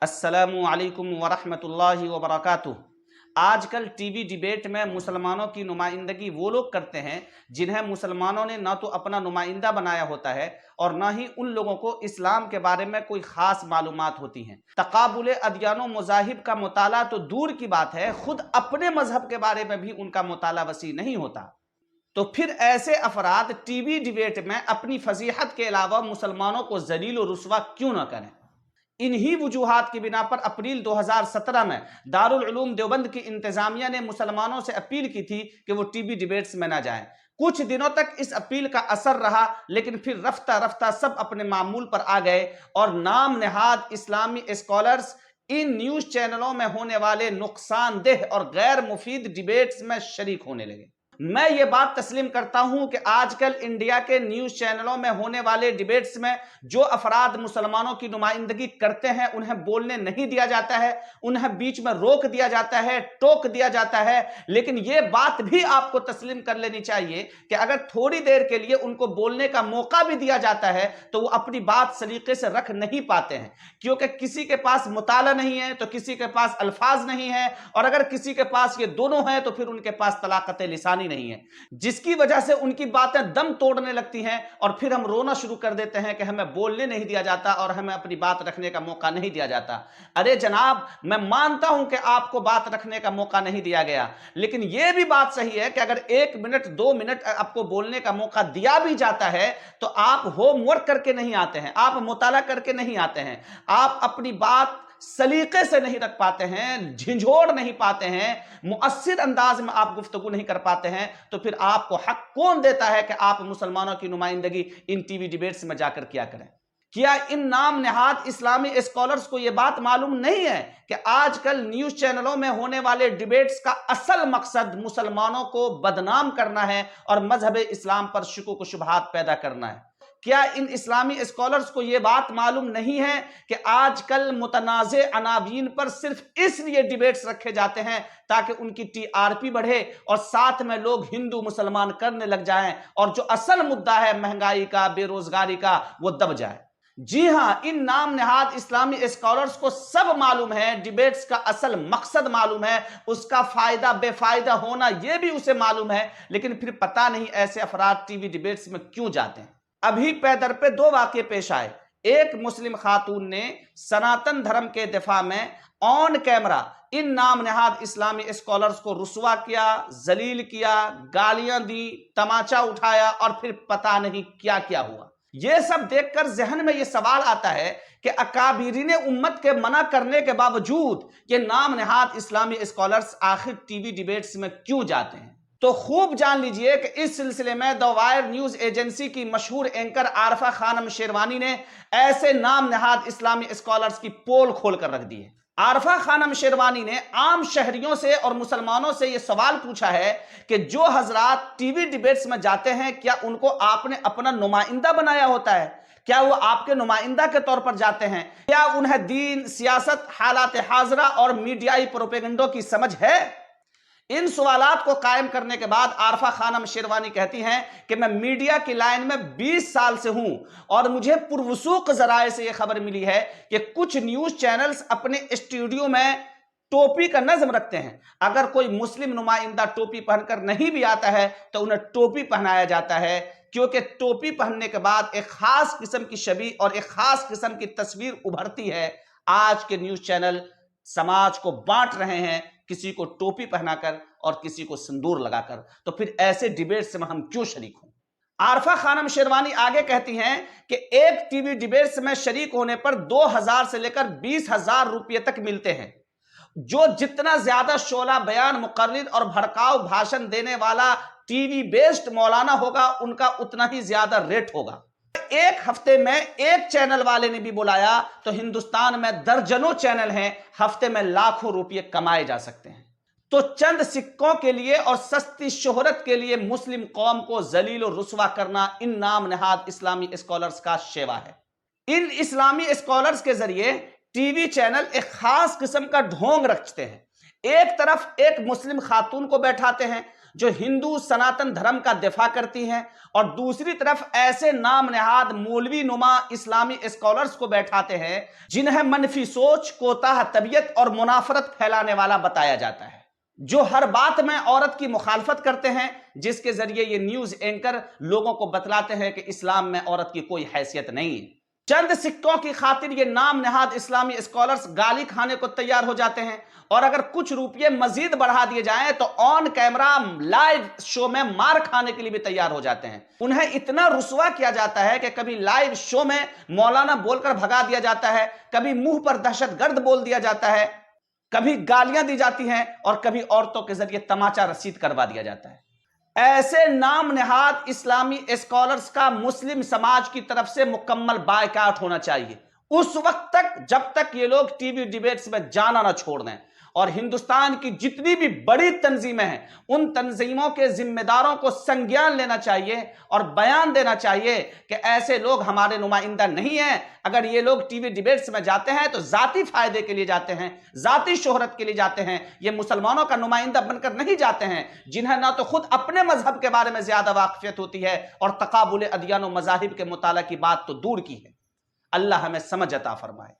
अस्सलामु अलैकुम वरहमतुल्लाहि वबरकातुह। आजकल टीवी डिबेट में मुसलमानों की नुमाइंदगी वो लोग करते हैं जिन्हें मुसलमानों ने ना तो अपना नुमाइंदा बनाया होता है और ना ही उन लोगों को इस्लाम के बारे में कोई खास मालूमात होती हैं। तकाबुल अदियान मज़ाहिब का मुताला तो दूर की बात है, खुद अपने मजहब के बारे में भी उनका मुताला वसी नहीं होता। तो फिर ऐसे अफराद टीवी डिबेट में अपनी फजीहत के अलावा मुसलमानों को जलील और रुस्वा क्यों ना करें। इन्हीं वजूहात की बिना पर अप्रैल 2017 में दारुल उलूम देवबंद की इंतजामिया ने मुसलमानों से अपील की थी कि वो टीवी डिबेट्स में ना जाएं। कुछ दिनों तक इस अपील का असर रहा, लेकिन फिर रफ्ता रफ्ता सब अपने मामूल पर आ गए और नाम नहाद इस्लामी स्कॉलर्स इन न्यूज चैनलों में होने वाले नुकसानदेह और गैर मुफीद डिबेट्स में शरीक होने लगे। मैं ये बात तस्लीम करता हूं कि आजकल इंडिया के न्यूज चैनलों में होने वाले डिबेट्स में जो अफराद मुसलमानों की नुमाइंदगी करते हैं उन्हें बोलने नहीं दिया जाता है, उन्हें बीच में रोक दिया जाता है, टोक दिया जाता है। लेकिन ये बात भी आपको तस्लीम कर लेनी चाहिए कि अगर थोड़ी देर के लिए उनको बोलने का मौका भी दिया जाता है तो वो अपनी बात सलीके से रख नहीं पाते हैं, क्योंकि किसी के पास मुताला नहीं है तो किसी के पास अल्फाज नहीं है, और अगर किसी के पास ये दोनों है तो फिर उनके पास तलाकत लिसानी नहीं है, जिसकी वजह से उनकी बातें दम तोड़ने लगती हैं और फिर हम रोना शुरू कर देते हैं कि हमें बोलने नहीं दिया जाता और हमें अपनी बात रखने का मौका नहीं दिया जाता। अरे जनाब, मैं मानता हूं कि आपको बात रखने का मौका नहीं दिया गया, लेकिन यह भी बात सही है कि अगर 1 मिनट 2 मिनट आपको बोलने का मौका दिया भी जाता है तो आप होमवर्क करके नहीं आते हैं, आप मुताला करके नहीं आते हैं, आप अपनी बात सलीके से नहीं रख पाते हैं, झिंझोड़ नहीं पाते हैं, मुअस्सिर अंदाज में आप गुफ्तगू नहीं कर पाते हैं, तो फिर आपको हक कौन देता है कि आप मुसलमानों की नुमाइंदगी इन टीवी डिबेट्स में जाकर किया करें? क्या इन नाम नहाद इस्लामी स्कॉलर्स को यह बात मालूम नहीं है कि आजकल न्यूज चैनलों में होने वाले डिबेट्स का असल मकसद मुसलमानों को बदनाम करना है और मजहब इस्लाम पर शुकूक शुबहात पैदा करना है? क्या इन इस्लामी स्कॉलर्स को यह बात मालूम नहीं है कि आजकल मुतनाज़े अनावीन पर सिर्फ इसलिए डिबेट्स रखे जाते हैं ताकि उनकी टीआरपी बढ़े और साथ में लोग हिंदू मुसलमान करने लग जाएं और जो असल मुद्दा है महंगाई का, बेरोजगारी का, वो दब जाए? जी हां, इन नाम नहाद इस्लामी स्कॉलर्स को सब मालूम है, डिबेट्स का असल मकसद मालूम है, उसका फायदा बेफायदा होना यह भी उसे मालूम है, लेकिन फिर पता नहीं ऐसे अफराद टीवी डिबेट्स में क्यों जाते हैं। अभी पैदर पे 2 वाक़े पेश आए। एक मुस्लिम खातून ने सनातन धर्म के दिफा में ऑन कैमरा इन नाम नहाद इस्लामी स्कॉलर्स को रुस्वा किया, जलील किया, गालियां दी, तमाचा उठाया और फिर पता नहीं क्या क्या हुआ। यह सब देखकर जहन में यह सवाल आता है कि अकाबिरीन उम्मत के मना करने के बावजूद ये नाम नहाद इस्लामी स्कॉलर्स आखिर टीवी डिबेट्स में क्यों जाते हैं। तो खूब जान लीजिए कि इस सिलसिले में द वायर न्यूज एजेंसी की मशहूर एंकर आरफा खानम शेरवानी ने ऐसे नाम नहाद इस्लामी स्कॉलर्स की पोल खोल कर रख दी है। आरफा खानम शेरवानी ने आम शहरियों से और मुसलमानों से यह सवाल पूछा है कि जो हजरात टीवी डिबेट्स में जाते हैं क्या उनको आपने अपना नुमाइंदा बनाया होता है? क्या वो आपके नुमाइंदा के तौर पर जाते हैं? क्या उन्हें दीन, सियासत, हालात हाजरा और मीडियाई प्रोपेगेंडो की समझ है? इन सवालात को कायम करने के बाद आरफा खानम शेरवानी कहती हैं कि मैं मीडिया की लाइन में 20 साल से हूं और मुझे पुरवसूख जराए से यह खबर मिली है कि कुछ न्यूज चैनल्स अपने स्टूडियो में टोपी का नज्म रखते हैं। अगर कोई मुस्लिम नुमाइंदा टोपी पहनकर नहीं भी आता है तो उन्हें टोपी पहनाया जाता है, क्योंकि टोपी पहनने के बाद एक खास किस्म की छवि और एक खास किस्म की तस्वीर उभरती है। आज के न्यूज चैनल समाज को बांट रहे हैं, किसी को टोपी पहनाकर और किसी को सिंदूर लगाकर। तो फिर ऐसे डिबेट्स में हम क्यों शरीक हों? आरफा खानम शेरवानी आगे कहती हैं कि एक टीवी डिबेट्स में शरीक होने पर 2000 से लेकर 20,000 रुपये तक मिलते हैं। जो जितना ज्यादा शोला बयान, मुकर्रिर और भड़काऊ भाषण देने वाला टीवी बेस्ड मौलाना होगा उनका उतना ही ज्यादा रेट होगा। एक हफ्ते में एक चैनल वाले ने भी बुलाया तो हिंदुस्तान में दर्जनों चैनल हैं, हफ्ते में लाखों रुपये कमाए जा सकते हैं। तो चंद सिक्कों के लिए और सस्ती शोहरत के लिए मुस्लिम कौम को जलील और रुस्वा करना इन नाम नहाद इस्लामी स्कॉलर्स का शेवा है। इन इस्लामी स्कॉलर्स के जरिए टीवी चैनल एक खास किस्म का ढोंग रचते हैं। एक तरफ एक मुस्लिम खातून को बैठाते हैं, जो हिंदू सनातन धर्म का दिफा करती हैं, और दूसरी तरफ ऐसे नाम नहाद मौलवी नुमा इस्लामी स्कॉलर्स को बैठाते हैं जिन्हें मनफी सोच, कोताह तबीयत और मुनाफरत फैलाने वाला बताया जाता है, जो हर बात में औरत की मुखालफत करते हैं, जिसके जरिए ये न्यूज एंकर लोगों को बतलाते हैं कि इस्लाम में औरत की कोई हैसियत नहीं है। चंद सिक्कों की खातिर ये नाम नहाद इस्लामी स्कॉलर्स गाली खाने को तैयार हो जाते हैं, और अगर कुछ रुपये मजीद बढ़ा दिए जाएं तो ऑन कैमरा लाइव शो में मार खाने के लिए भी तैयार हो जाते हैं। उन्हें इतना रुसवा किया जाता है कि कभी लाइव शो में मौलाना बोलकर भगा दिया जाता है, कभी मुंह पर दहशतगर्द बोल दिया जाता है, कभी गालियां दी जाती हैं, और कभी औरतों के जरिए तमाचा रसीद करवा दिया जाता है। ऐसे नाम नहाद इस्लामी स्कॉलर्स का मुस्लिम समाज की तरफ से मुकम्मल बायकॉट होना चाहिए उस वक्त तक जब तक ये लोग टीवी डिबेट्स में जाना ना छोड़ दें। और हिंदुस्तान की जितनी भी बड़ी तंजीमें हैं, उन तंजीमों के जिम्मेदारों को संज्ञान लेना चाहिए और बयान देना चाहिए कि ऐसे लोग हमारे नुमाइंदा नहीं हैं। अगर ये लोग टीवी डिबेट्स में जाते हैं तो जाती फायदे के लिए जाते हैं, जाती शोहरत के लिए जाते हैं। ये मुसलमानों का नुमाइंदा बनकर नहीं जाते हैं, जिन्हें ना तो खुद अपने मजहब के बारे में ज्यादा वाकफियत होती है और तकाबुल अदियान व मजाहिब के मुताला की बात तो दूर की है। अल्लाह हमें समझ अता फरमाए।